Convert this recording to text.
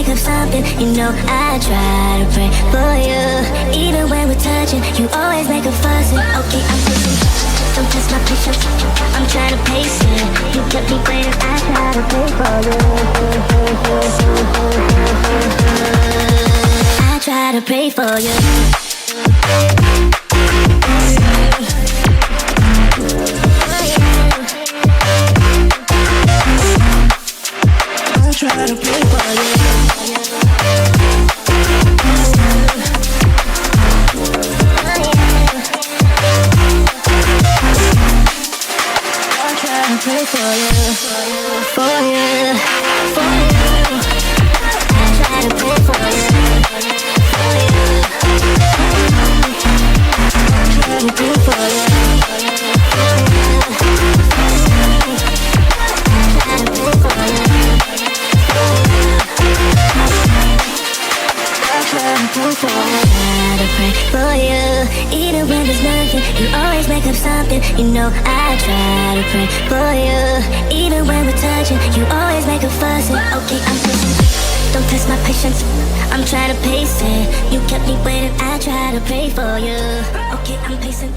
make up something. You know I try to pray for you. Even when we're touching, you always make a fuss. Okay, I'm pushing, don't test my patience. I'm trying to pace it. You kept me waiting, I try to pray for you. I try to pray for you. Try to play for you. I try to play for you, for you, for you. I try to play for you, for you. I try to play for you, for you. Even when there's nothing, you always make up something. You know I try to pray for you. Even when we're touching, you always make a fuss. Okay, I'm pushing, don't test my patience. I'm trying to pace it. You kept me waiting, I try to pray for you. Okay, I'm pacing.